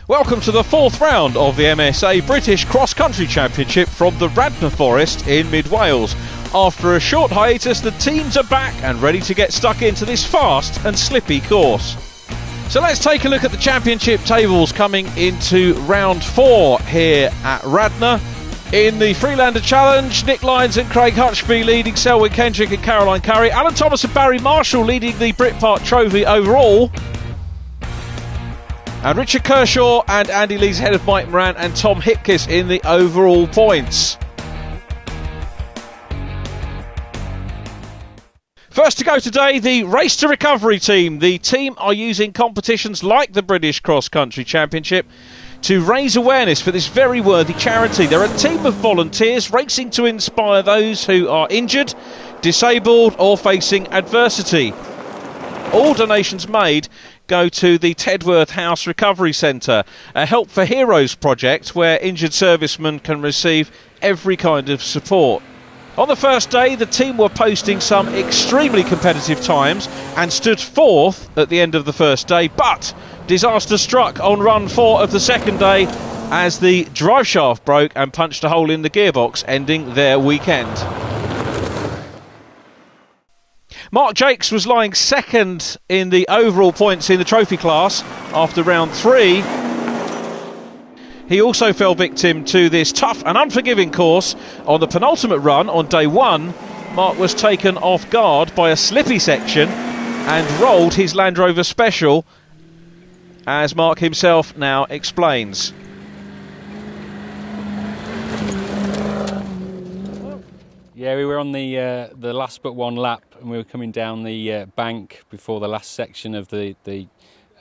Welcome to the fourth round of the MSA British Cross Country Championship from the Radnor Forest in mid-Wales. After a short hiatus, the teams are back and ready to get stuck into this fast and slippy course. So let's take a look at the championship tables coming into round 4 here at Radnor. In the Freelander Challenge, Nick Lyons and Craig Hutchby leading Selwyn Kendrick and Caroline Curry. Alan Thomas and Barry Marshall leading the Britpart Trophy overall. And Richard Kershaw and Andy Lee's ahead of Mike Moran and Tom Hipkiss in the overall points. First to go today, the Race to Recovery team. The team are using competitions like the British Cross Country Championship to raise awareness for this very worthy charity. They're a team of volunteers racing to inspire those who are injured, disabled or facing adversity. All donations made go to the Tedworth House Recovery Centre, a Help for Heroes project where injured servicemen can receive every kind of support. On the first day, the team were posting some extremely competitive times and stood 4th at the end of the first day, but disaster struck on run 4 of the second day as the drive shaft broke and punched a hole in the gearbox, ending their weekend. Mark Jakes was lying second in the overall points in the trophy class after round 3. He also fell victim to this tough and unforgiving course on the penultimate run on day 1. Mark was taken off guard by a slippy section and rolled his Land Rover Special, as Mark himself now explains. Yeah, we were on the last but one lap, and we were coming down the bank before the last section of the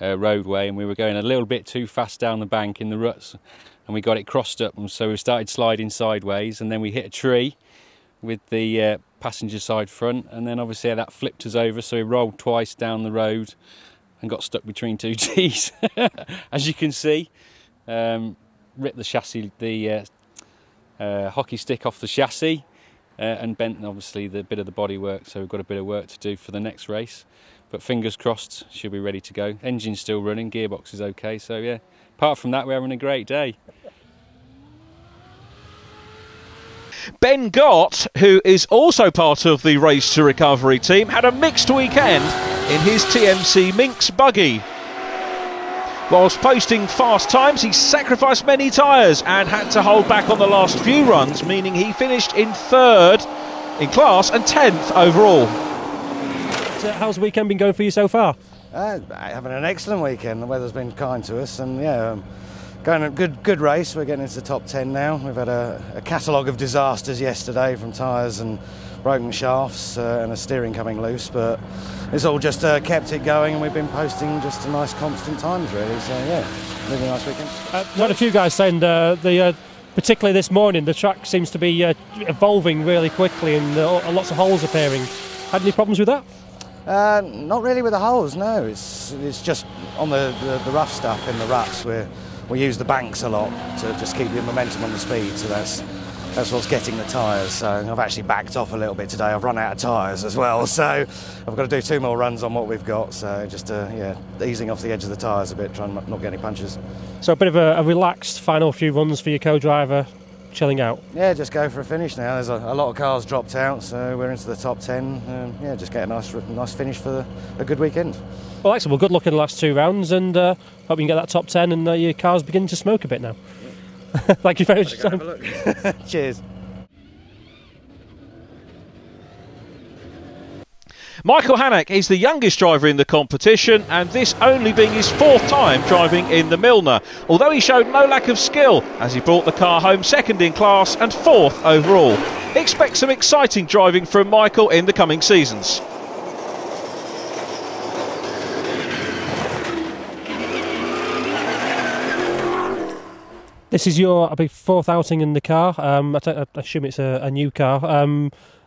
roadway, and we were going a little bit too fast down the bank in the ruts, and we got it crossed up, and so we started sliding sideways, and then we hit a tree with the passenger side front, and then obviously that flipped us over, so we rolled twice down the road and got stuck between two T's, as you can see. Ripped the chassis, the hockey stick off the chassis, and bent obviously the bit of the bodywork, so we've got a bit of work to do for the next race, but fingers crossed she'll be ready to go. Engine's still running, gearbox is okay, so yeah, apart from that we're having a great day. Ben Gott, who is also part of the Race to Recovery team, had a mixed weekend in his TMC Minx buggy. Whilst posting fast times, he sacrificed many tyres and had to hold back on the last few runs, meaning he finished in 3rd in class and 10th overall. So how's the weekend been going for you so far? Having an excellent weekend. The weather's been kind to us, and yeah, going a good race. We're getting into the top 10 now. We've had a catalogue of disasters yesterday, from tyres and broken shafts and a steering coming loose, but it's all just kept it going, and we've been posting just a nice constant times really, so yeah, really nice weekend. We had a few guys saying particularly this morning the track seems to be evolving really quickly, and lots of holes appearing. Had any problems with that? Not really with the holes, no. It's just on the rough stuff in the ruts we use the banks a lot to just keep the momentum on the speed, so that's what's getting the tyres. So I've actually backed off a little bit today. I've run out of tyres as well, so I've got to do 2 more runs on what we've got. So just easing off the edge of the tyres a bit, trying not to get any punches. So a bit of a relaxed final few runs for your co-driver, chilling out. Yeah, just go for a finish now. There's a lot of cars dropped out, so we're into the top 10. Yeah, just get a nice finish for a good weekend. Well, excellent. Well, good luck in the last 2 rounds, and hope you can get that top 10 and your car's beginning to smoke a bit now. Thank you very much. Have a look. Cheers. Michael Hannock is the youngest driver in the competition, and this only being his 4th time driving in the Milner, although he showed no lack of skill as he brought the car home 2nd in class and 4th overall. Expect some exciting driving from Michael in the coming seasons. This is your 4th outing in the car. I assume it's a new car.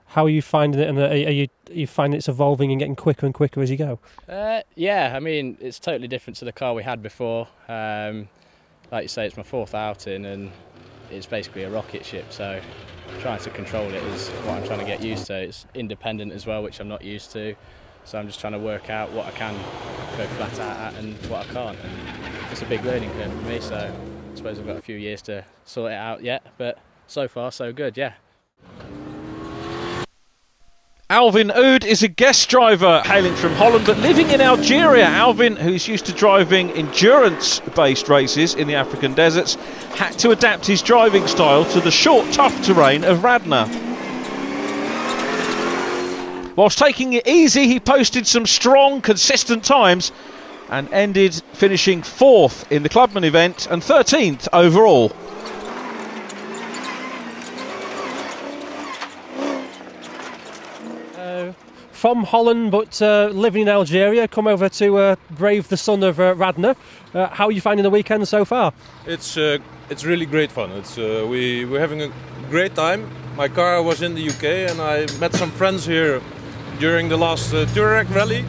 How are you finding it, and are you finding it's evolving and getting quicker and quicker as you go? Yeah, I mean, it's totally different to the car we had before. Like you say, it's my 4th outing, and it's basically a rocket ship, so trying to control it is what I'm trying to get used to. It's independent as well, which I'm not used to. So I'm just trying to work out what I can go flat out at and what I can't. And it's a big learning curve for me, so I suppose I've got a few years to sort it out yet, but so far so good, yeah. Alvin Oud is a guest driver hailing from Holland but living in Algeria. Alvin, who's used to driving endurance-based races in the African deserts, had to adapt his driving style to the short, tough terrain of Radnor. Whilst taking it easy, he posted some strong, consistent times and ended finishing 4th in the Clubman event and 13th overall. From Holland, but living in Algeria, come over to brave the sun of Radnor. How are you finding the weekend so far? It's really great fun. We're having a great time. My car was in the UK, and I met some friends here during the last Touareg rally.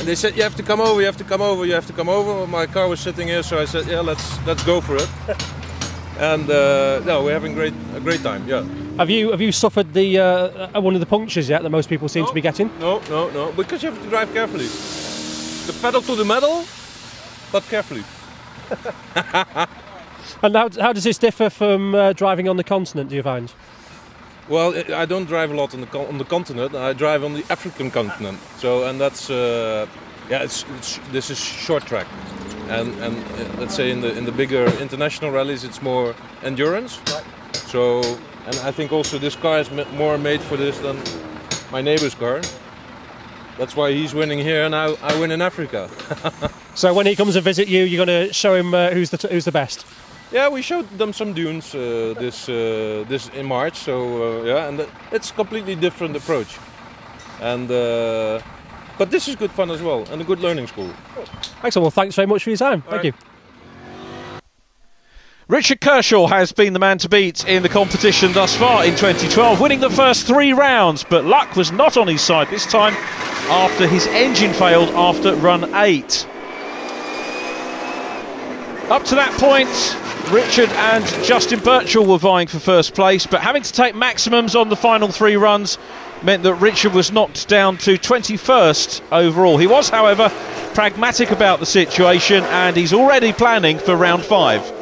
And they said, "You have to come over. You have to come over. You have to come over." My car was sitting here, so I said, "Yeah, let's go for it." And no, we're having a great time. Yeah. Have you suffered the one of the punctures yet that most people seem to be getting? No, because you have to drive carefully. The pedal to the metal, but carefully. And how does this differ from driving on the continent, do you find? Well, I don't drive a lot on the continent. I drive on the African continent. So, and that's this is short track, and let's say in the bigger international rallies, it's more endurance. Right. So, and I think also this car is more made for this than my neighbour's car. That's why he's winning here and I win in Africa. So when he comes to visit you, you're going to show him who's the best. Yeah, we showed them some dunes this in March. So yeah, and it's a completely different approach. And but this is good fun as well and a good learning school. Excellent. Well, thanks very much for your time. Thank you. Richard Kershaw has been the man to beat in the competition thus far in 2012, winning the first 3 rounds, but luck was not on his side this time after his engine failed after run 8. Up to that point, Richard and Justin Birchall were vying for first place, but having to take maximums on the final 3 runs meant that Richard was knocked down to 21st overall. He was, however, pragmatic about the situation and he's already planning for round 5.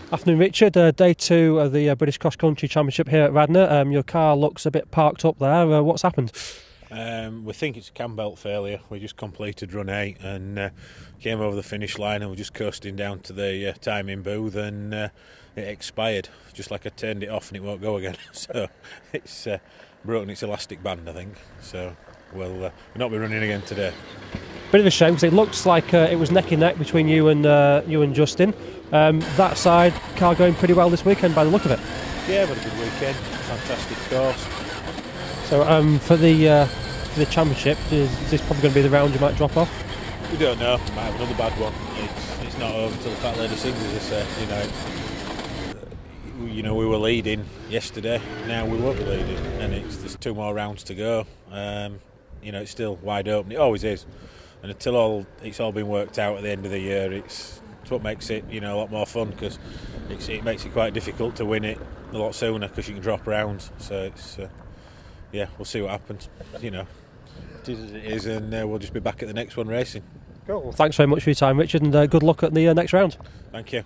Afternoon, Richard. Day 2 of the British Cross Country Championship here at Radnor. Your car looks a bit parked up there. What's happened? We think it's a cam belt failure. We just completed run 8 and came over the finish line and we're just coasting down to the timing booth and it expired. Just like I turned it off and it won't go again. So it's broken its elastic band, I think. So we'll not be running again today. Bit of a shame because it looks like it was neck and neck between you and Justin. That side, car going pretty well this weekend by the look of it. Yeah, but a good weekend, fantastic course. So for the championship, is this probably going to be the round you might drop off? We don't know. Might have another bad one. It's not over till the fat lady sings, as I say. You know, we were leading yesterday. Now we won't be leading, and there's 2 more rounds to go. It's still wide open. It always is. And until it's all been worked out at the end of the year, it's what makes it a lot more fun because it makes it quite difficult to win it a lot sooner because you can drop rounds. So it's we'll see what happens. It is as it is, and we'll just be back at the next one racing. Cool. Well, thanks very much for your time, Richard, and good luck at the next round. Thank you.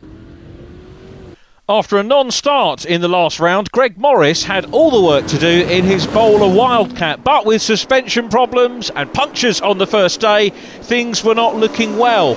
After a non-start in the last round, Greg Morris had all the work to do in his Bowler Wildcat, but with suspension problems and punctures on the first day, things were not looking well.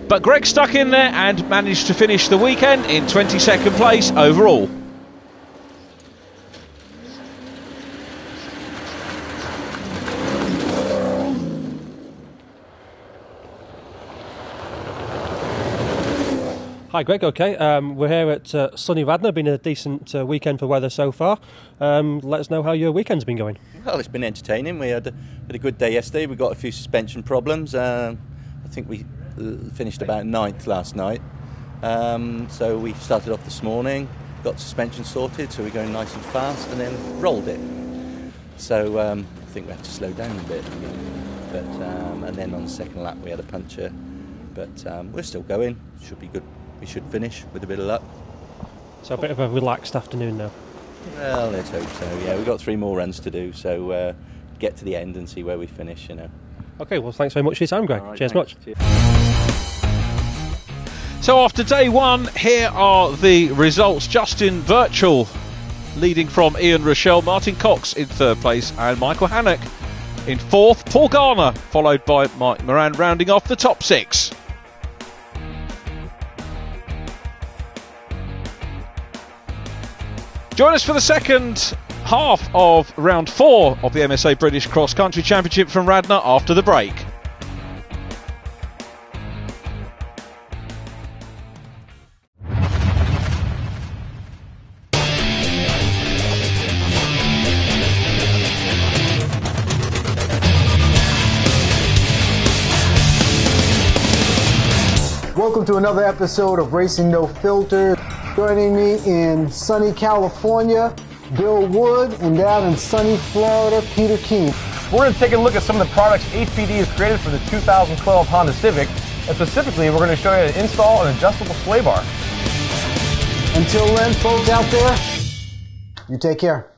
But Greg stuck in there and managed to finish the weekend in 22nd place overall. Hi Greg, okay. We're here at sunny Radnor, been a decent weekend for weather so far. Let us know how your weekend's been going. Well, it's been entertaining. We had a good day yesterday. We got a few suspension problems. I think we finished about 9th last night. So we started off this morning, got suspension sorted, so we're going nice and fast, and then rolled it. So I think we have to slow down a bit again. But and then on the second lap we had a puncture, but we're still going. Should be good. We should finish with a bit of luck. So a bit of a relaxed afternoon now. Well, let's hope so. Yeah, we've got 3 more runs to do, so get to the end and see where we finish. Okay, well, thanks very much for your time, Greg. Right, Cheers thanks. much. Cheers. So after day 1, here are the results. Justin Virtual leading from Ian Rochelle, Martin Cox in 3rd place, and Michael Hannock in 4th. Paul Garner followed by Mike Moran, rounding off the top 6. Join us for the second half of round 4 of the MSA British Cross Country Championship from Radnor after the break. Welcome to another episode of Racing No Filter. Joining me in sunny California, Bill Wood, and down in sunny Florida, Peter Keene. We're going to take a look at some of the products HPD has created for the 2012 Honda Civic, and specifically we're going to show you how to install an adjustable sway bar. Until then, folks out there, you take care.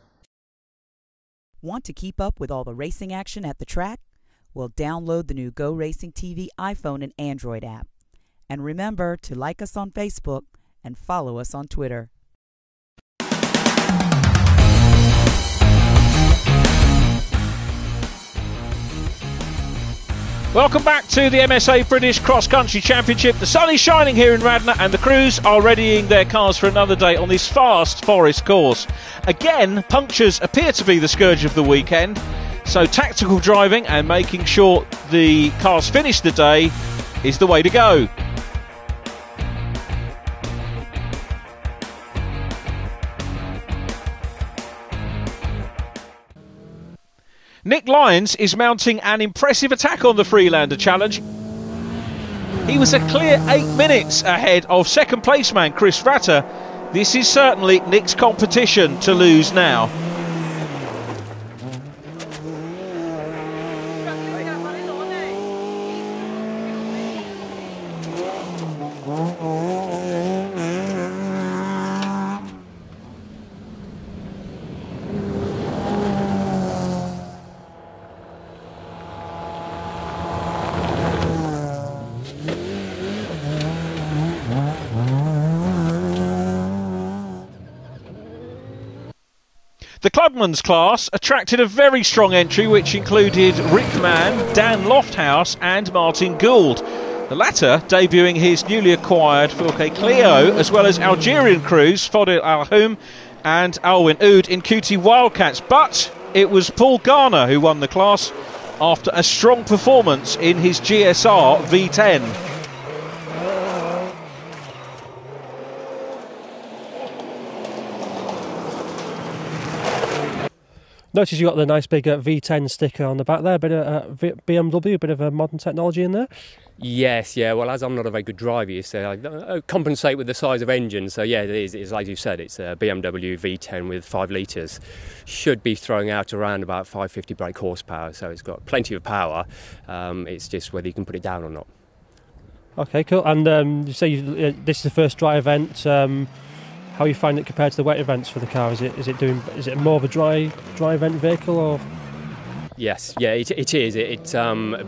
Want to keep up with all the racing action at the track? Well, download the new GoRacingTV iPhone and Android app. And remember to like us on Facebook and follow us on Twitter. Welcome back to the MSA British Cross Country Championship. The sun is shining here in Radnor and the crews are readying their cars for another day on this fast forest course. Again, punctures appear to be the scourge of the weekend, so tactical driving and making sure the cars finish the day is the way to go. Nick Lyons is mounting an impressive attack on the Freelander Challenge. He was a clear 8 minutes ahead of second place man Chris Ratter. This is certainly Nick's competition to lose now. The Clubman's class attracted a very strong entry which included Rick Mann, Dan Lofthouse and Martin Gould. The latter debuting his newly acquired Fouquet Clio as well as Algerian crews Fodil Alhoum and Alwyn Oud in QT Wildcats. But it was Paul Garner who won the class after a strong performance in his GSR V10. Notice you got the nice big V10 sticker on the back there, a bit of BMW, a bit of modern technology in there. Yes, yeah. Well, as I'm not a very good driver, you say I compensate with the size of engine. So yeah, it is. It's like you said, it's a BMW V10 with 5 litres. Should be throwing out around about 550 brake horsepower. So it's got plenty of power. It's just whether you can put it down or not. Okay, cool. And you say this is the first dry event. How you find it compared to the wet events for the car? Is it more of a dry event vehicle or? Yes, yeah, it is. It's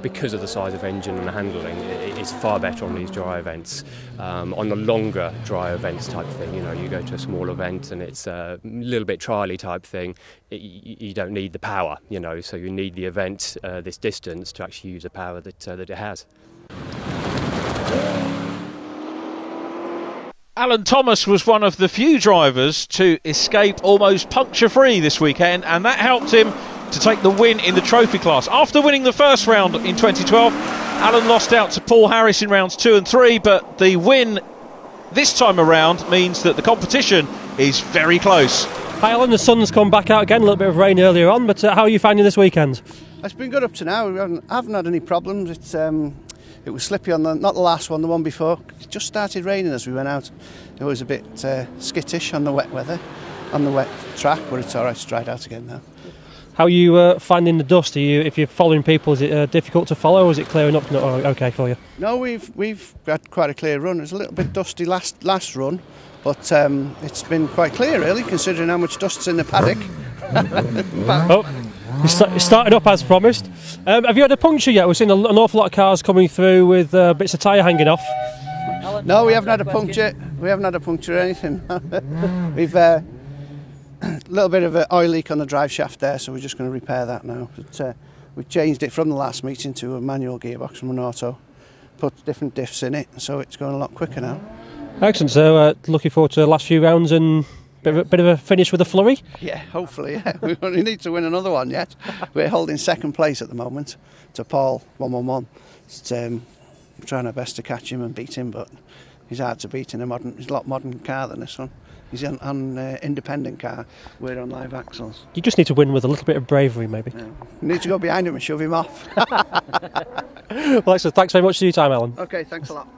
because of the size of engine and the handling, it's far better on these dry events. On the longer dry events type thing, you go to a small event and it's a little bit trially type thing. You don't need the power, so you need the event, this distance, to actually use the power that it has. Alan Thomas was one of the few drivers to escape almost puncture-free this weekend, and that helped him to take the win in the trophy class. After winning the first round in 2012, Alan lost out to Paul Harris in rounds 2 and 3, but the win this time around means that the competition is very close. Hi Alan, the sun's come back out again, a little bit of rain earlier on, but how are you finding this weekend? It's been good up to now. I haven't had any problems. It was slippy on not the last one, the one before. It just started raining as we went out. It was a bit skittish on the wet weather, on the wet track, but it's all right, it's dried out again now. How are you finding the dust? If you're following people, is it difficult to follow, or is it clearing up? Not okay for you? No, we've had quite a clear run. It was a little bit dusty last run, but it's been quite clear, really, considering how much dust's in the paddock. It started up as promised. Have you had a puncture yet? We've seen an awful lot of cars coming through with bits of tyre hanging off. No, we haven't had a puncture. We haven't had a puncture or anything. We've a little bit of an oil leak on the drive shaft there, so we're just going to repair that now. But, we've changed it from the last meeting to a manual gearbox from an auto. Put different diffs in it, so it's going a lot quicker now. Excellent. So looking forward to the last few rounds and bit of a finish with a flurry? Yeah, hopefully, yeah. We only need to win another one yet. We're holding second place at the moment to Paul 111. We're trying our best to catch him and beat him, but he's hard to beat in he's a lot modern car than this one. He's on independent car, we're on live axles. You just need to win with a little bit of bravery, maybe. Yeah. We need to go behind him and shove him off. Well, excellent. Thanks very much for your time, Alan. OK, thanks a lot.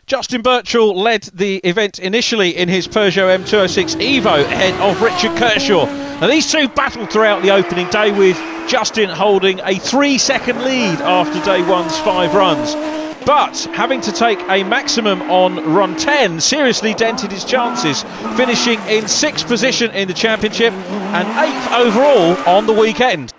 Justin Birchall led the event initially in his Peugeot M206 Evo ahead of Richard Kershaw. Now these two battled throughout the opening day, with Justin holding a 3-second lead after day one's 5 runs. But having to take a maximum on run 10 seriously dented his chances, finishing in 6th position in the championship and 8th overall on the weekend.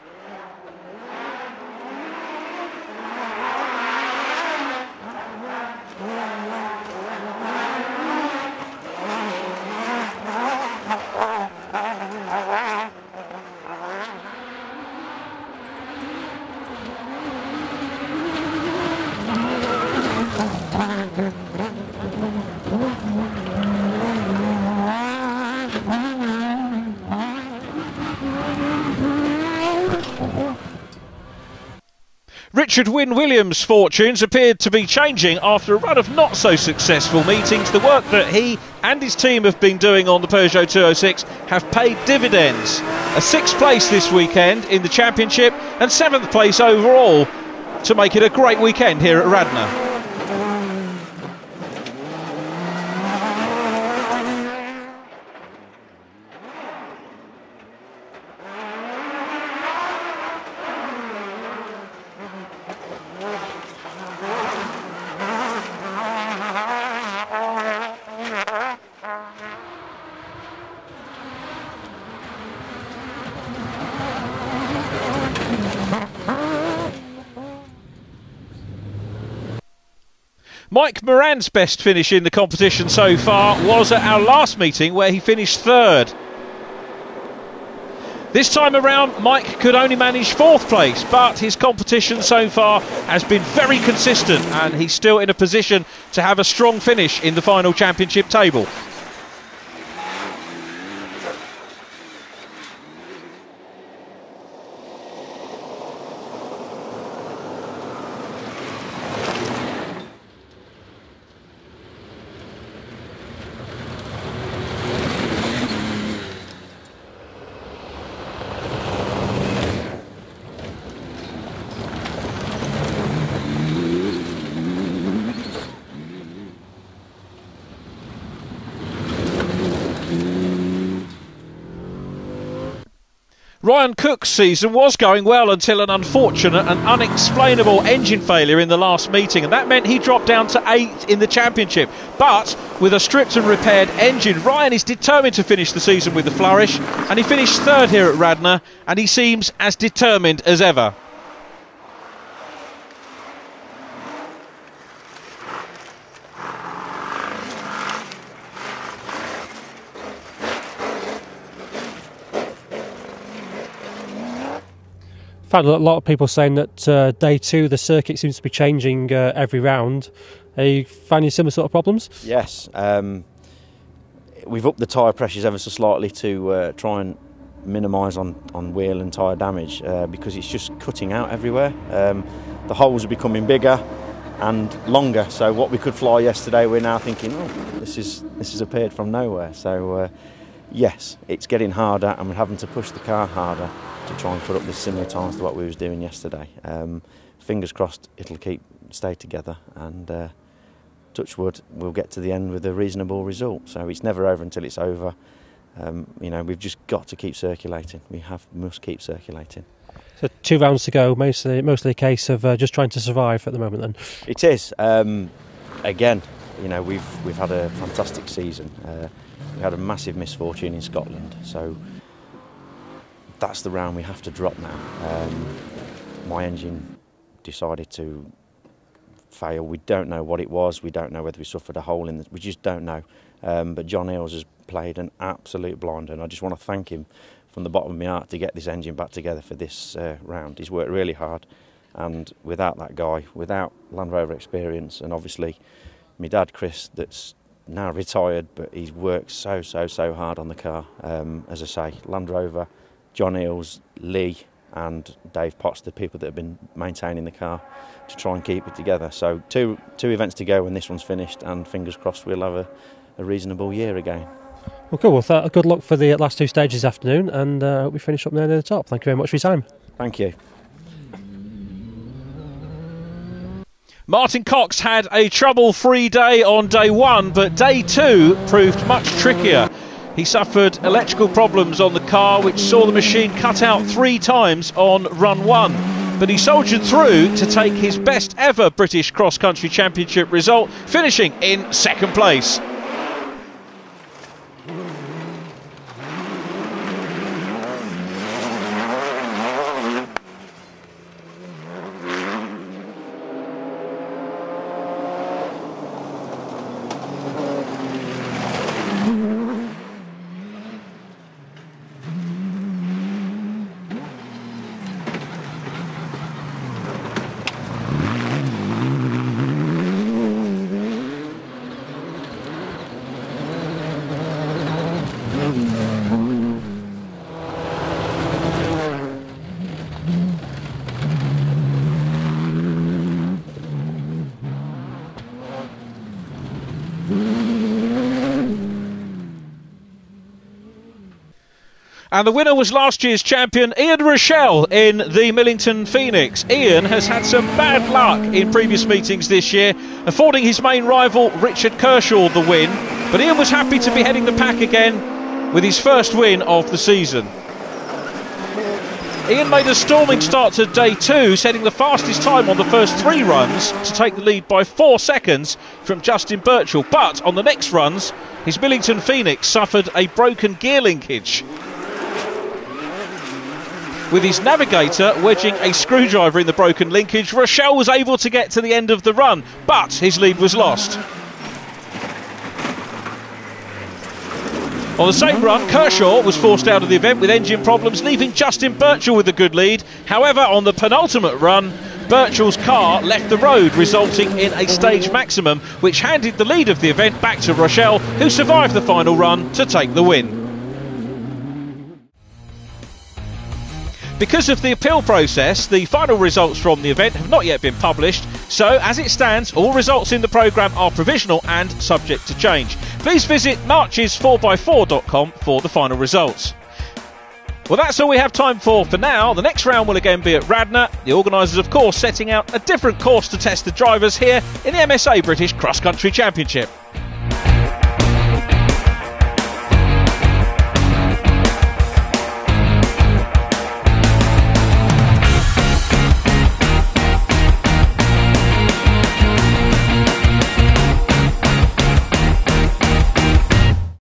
Richard Wynne Williams' fortunes appeared to be changing after a run of not so successful meetings. The work that he and his team have been doing on the Peugeot 206 have paid dividends. A 6th place this weekend in the championship and 7th place overall to make it a great weekend here at Radnor. Mike Moran's best finish in the competition so far was at our last meeting, where he finished 3rd. This time around, Mike could only manage 4th place, but his competition so far has been very consistent and he's still in a position to have a strong finish in the final championship table. Ryan Cook's season was going well until an unfortunate and unexplainable engine failure in the last meeting, and that meant he dropped down to 8th in the championship. But with a stripped and repaired engine, Ryan is determined to finish the season with a flourish, and he finished 3rd here at Radnor, and he seems as determined as ever. Found a lot of people saying that day 2 the circuit seems to be changing every round. Are you finding similar sort of problems? Yes, we've upped the tyre pressures ever so slightly to try and minimise on wheel and tyre damage because it's just cutting out everywhere. The holes are becoming bigger and longer, so what we could fly yesterday we're now thinking, oh, this has appeared from nowhere. So yes, it's getting harder and we're having to push the car harder to try and put up the similar times to what we was doing yesterday. fingers crossed it'll stay together, and touch wood, we'll get to the end with a reasonable result. So it's never over until it's over. You know, we've just got to keep circulating. Must keep circulating. So 2 rounds to go, mostly a case of just trying to survive at the moment then? It is. Again, you know, we've had a fantastic season. We had a massive misfortune in Scotland, so that's the round we have to drop now. My engine decided to fail. We don't know what it was. We don't know whether we suffered a hole in we just don't know. But John Eales has played an absolute blinder, and I just want to thank him from the bottom of my heart to get this engine back together for this round. He's worked really hard, and without that guy, without Land Rover experience, and obviously my dad Chris, that's now retired, but he's worked so hard on the car. As I say, Land Rover, John Eales, Lee and Dave Potts, the people that have been maintaining the car to try and keep it together. So two events to go when this one's finished, and fingers crossed we'll have a reasonable year again. Well, cool. Well, good luck for the last 2 stages this afternoon, and we finish up there near the top. Thank you very much for your time. Thank you. Martin Cox had a trouble-free day on day 1, but day 2 proved much trickier. He suffered electrical problems on the car, which saw the machine cut out 3 times on run 1. But he soldiered through to take his best ever British Cross Country Championship result, finishing in 2nd place. And the winner was last year's champion Ian Rochelle in the Millington Phoenix. Ian has had some bad luck in previous meetings this year, affording his main rival Richard Kershaw the win. But Ian was happy to be heading the pack again with his first win of the season. Ian made a storming start to day 2, setting the fastest time on the first 3 runs to take the lead by 4 seconds from Justin Birchall. But on the next runs, his Millington Phoenix suffered a broken gear linkage, with his navigator wedging a screwdriver in the broken linkage. Rochelle was able to get to the end of the run, but his lead was lost. On the same run, Kershaw was forced out of the event with engine problems, leaving Justin Birchall with a good lead. However, on the penultimate run, Birchall's car left the road, resulting in a stage maximum, which handed the lead of the event back to Rochelle, who survived the final run to take the win. Because of the appeal process, the final results from the event have not yet been published, so as it stands, all results in the programme are provisional and subject to change. Please visit marches4x4.com for the final results. Well, that's all we have time for now. The next round will again be at Radnor. The organisers, of course, setting out a different course to test the drivers here in the MSA British Cross Country Championship.